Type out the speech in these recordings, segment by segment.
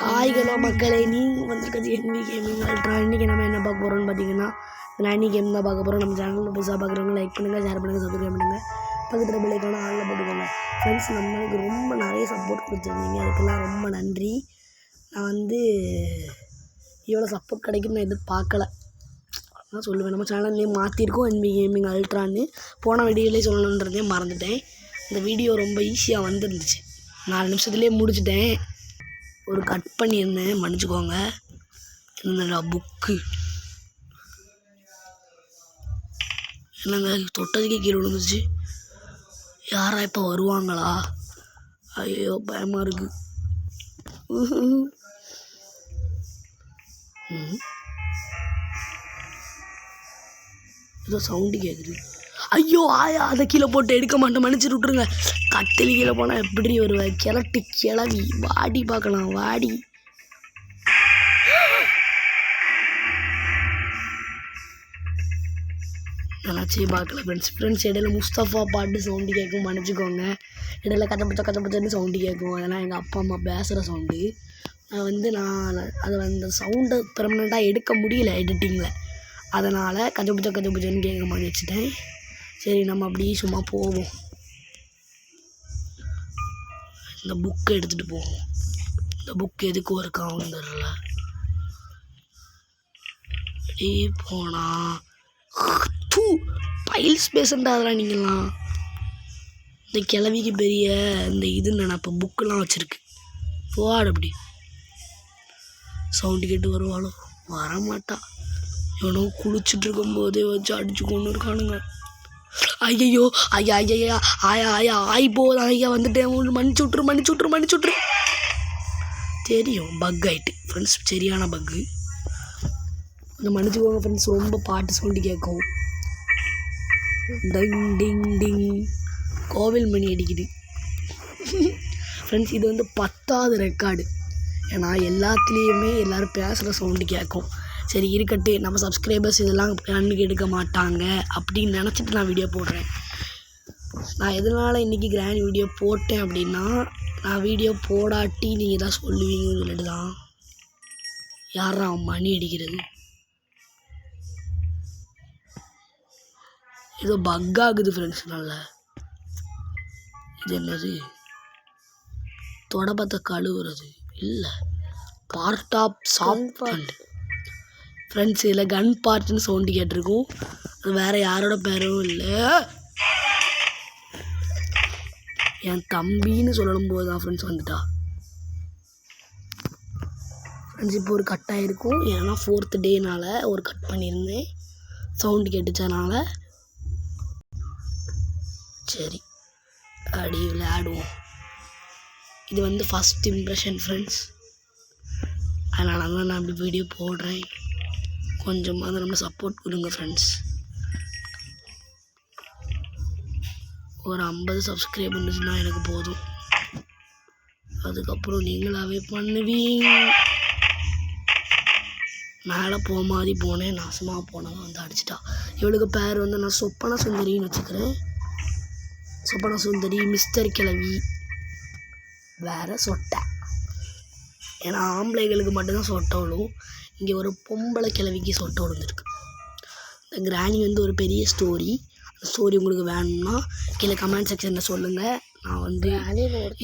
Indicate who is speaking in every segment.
Speaker 1: Hi hello மக்களே, நீங்கள் வந்திருக்கிறது என்வி கேமிங் அல்ட்ரா. இன்றைக்கி நம்ம என்ன பார்க்க போகிறோம்னு பார்த்தீங்கன்னா, நானி கேம் தான் பார்க்க போகிறோம். நம்ம சேனலில் புதுசாக பார்க்குறவங்க லைக் பண்ணுங்கள், ஷேர் பண்ணுங்கள், சப்ஸ்கிரைப் பண்ணுங்கள், பக்கத்தில் பிள்ளைக்கான ஆளில் போட்டுக்கோங்க. ஃப்ரெண்ட்ஸ், நம்மளுக்கு ரொம்ப நிறைய சப்போர்ட் கொடுத்துருந்தீங்க, அதுக்கெல்லாம் ரொம்ப நன்றி. நான் இவ்வளோ சப்போர்ட் கிடைக்குன்னு நான் எதிர்பார்க்கல தான் சொல்லுவேன். நம்ம சேனல்லேயே மாற்றிருக்கோம் என்வி கேமிங் அல்ட்ரான்னு. போன வீடியோலேயே சொல்லணுன்றதே மறந்துட்டேன். இந்த வீடியோ ரொம்ப ஈஸியாக வந்துருந்துச்சு, 4 நிமிஷத்துலேயே முடிச்சுட்டேன். ஒரு கட் பண்ணியிருந்தேன், மன்னிச்சுக்கோங்க. என்னடா புக்கு என்னங்க தொட்டதுக்கே கீழே விழுந்துச்சு. யாரா இப்போ வருவாங்களா? ஐயோ பயமாக இருக்கு. ஏதோ சவுண்டு கேட்குது. ஐயோ ஆயா, அதை கீழே போட்டு எடுக்க மாட்டேன், மன்னிச்சு விட்ருங்க. கட்டில் கீழே போனால் எப்படி வருவேன்? கிளவி வாடி பார்க்கலாம், வாடி. நினச்சி பார்க்கல ஃப்ரெண்ட்ஸ். இடையில முஸ்தஃபா பாட்டு சவுண்டு கேட்கும், மன்னிச்சிக்கோங்க. இடையில கச்சப்பச்சன்னு சவுண்டு கேட்கும். அதெல்லாம் எங்கள் அப்பா அம்மா பேசுகிற சவுண்டு. நான் அதை அந்த சவுண்டை பெர்மனெண்ட்டாக எடுக்க முடியல எடிட்டிங்கில். அதனால் கச்சப்பச்சன்னு கேட்க மாதிரி வச்சுட்டேன். சரி, நம்ம அப்படியே சும்மா போவோம். இந்த புக்கை எடுத்துகிட்டு போவோம். இந்த புக் எதுக்கு ஒரு காவும் தெரில. அப்படியே போனால் பைல்ஸ் பேசண்டா அதெல்லாம். நீங்களாம் இந்த கிளவிக்கு பெரிய இந்த இது நினப்ப புக்கெலாம் வச்சுருக்கு. போவாடு அப்படி சவுண்டு கேட்டு வருவாளோ? வரமாட்டா. இவனோ குளிச்சுட்டு இருக்கும்போதே வச்சு அடிச்சு கொண்டு இருக்கானுங்க. ஐயோ ஐயா ஆய் போதும். ஐயா வந்துட்டேன், மன்னிச்சு விட்ரு. தெரியும், பக் ஆகிட்டு ஃப்ரெண்ட்ஸ், சரியான பக்கு. கொஞ்சம் மன்னிச்சுக்கோங்க ஃப்ரெண்ட்ஸ். ரொம்ப பாட்டு சவுண்டு கேட்கும். டிங் டிங் டிங் கோவில் மணி அடிக்குது ஃப்ரெண்ட்ஸ். இது 10வது ரெக்கார்டு. ஏன்னா எல்லாத்துலேயுமே எல்லோரும் பேசுகிற சவுண்டு கேட்கும். சரி இருக்கட்டு, நம்ம சப்ஸ்கிரைபர்ஸ் இதெல்லாம் கண்ணுக்கு எடுக்க மாட்டாங்க அப்படின்னு நினச்சிட்டு நான் வீடியோ போடுறேன். நான் எதனால் இன்றைக்கி கிராண்ட் வீடியோ போட்டேன் அப்படின்னா, நான் வீடியோ போடாட்டி நீங்கள் தான் சொல்லுவீங்கன்னு சொல்லிட்டு தான். யாரா மணி அடிக்கிறது? ஏதோ பக் ஆகுது ஃப்ரெண்ட்ஸ். நல்லா இது என்னது? தொடப்பத்தை கழுவுறது இல்லை, பார்ட் ஆஃப் சாஃப்ட் ஃப்ரெண்ட்ஸ். இதில் கன் பார்ட்னு சவுண்டு கேட்டிருக்கும். அது வேறு யாரோட பேரும் இல்லை, என் தம்பின்னு சொல்லணும் போது தான் ஃப்ரெண்ட்ஸ் வந்துட்டா. ஃப்ரெண்ட்ஸ், இப்போ ஒரு கட் ஆகிருக்கும். ஏன்னா 4th டேனால் ஒரு கட் பண்ணியிருந்தேன், சவுண்டு கேட்டுச்சனால. சரி, அப்படி விளையாடுவோம். இது ஃபஸ்ட் இம்ப்ரெஷன் ஃப்ரெண்ட்ஸ். அதனால தான் நான் இப்படி வீடியோ போடுறேன். கொஞ்சமாக நம்ம சப்போர்ட் கொடுங்க ஃப்ரெண்ட்ஸ். ஒரு 50 சப்ஸ்கிரைப் பண்ணுச்சுன்னா எனக்கு போதும். அதுக்கப்புறம் நீங்களாவே பண்ணுவீங்க. மேலே மாதிரி போனேன், நாசமாக போனவன் அடிச்சிட்டா. இவளுக்கு பேர் நான் சொப்பன சுந்தரின்னு வச்சுக்கிறேன். சொப்பன சுந்தரி, மிஸ்டர் கிழவி, வேறு சொட்டை. ஏன்னா ஆம்பளைகளுக்கு மட்டும்தான் சொட்டை விழுவும். இங்கே ஒரு பொம்பளை கிழவிக்கு சொட்டை விழுந்துருக்கு. இந்த கிராணி ஒரு பெரிய ஸ்டோரி. அந்த ஸ்டோரி உங்களுக்கு வேணும்னா கீழே கமெண்ட் செக்ஷனில் சொல்லுங்கள். நான்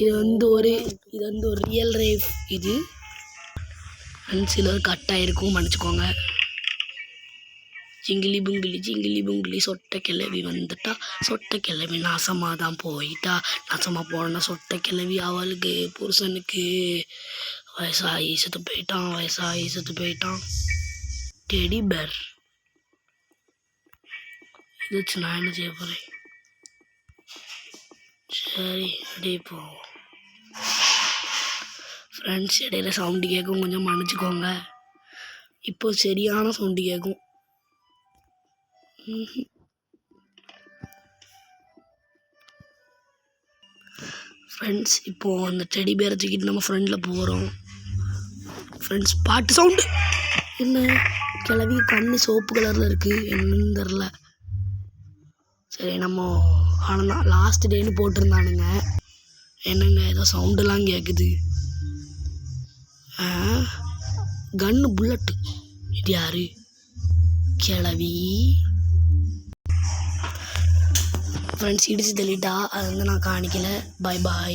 Speaker 1: இது ஒரு ரியல் லைஃப். இது சிலர் கட்டாக இருக்கும், மன்னிச்சுக்கோங்க. சிங்கிலி புங்கிலி சொட்டை கிழவி வந்துட்டா. சொட்டை கிழவி நாசமாக தான் போயிட்டா. நாசமாக போன சொட்டை கிழவி அவளுக்கு புருஷனுக்கு வயசாகி செத்து போயிட்டான். டெடி பேர் இது வச்சு நான் என்ன செய்ய போகிறேன்? சரி, அப்படியே போவோம் ஃப்ரெண்ட்ஸ். இடையில சவுண்டு கேட்கும், கொஞ்சம் மன்னிச்சுக்கோங்க. இப்போ சரியான சவுண்டு கேட்கும். ஃப்ரெண்ட்ஸ், இப்போது அந்த டெடி பேரை தூக்கிட்டு நம்ம ஃப்ரெண்டில் போகிறோம் ஃப்ரெண்ட்ஸ். பாட்டு சவுண்டு என்ன? கிளவி கண்ணு சோப்பு கலரில் இருக்குது, என்னன்னு தெரில. சரி, நம்ம ஆனால் லாஸ்ட் டேன்னு போட்டிருந்தானுங்க. என்னங்க ஏதோ சவுண்டெல்லாம் கேட்குது. கன்னு புல்லட்டு. இது யாரு? கிளவி. ஃப்ரெண்ட்ஸ் இடிச்சு தள்ளிட்டா, அது வந்து நான் காணிக்கல. பாய் பாய்.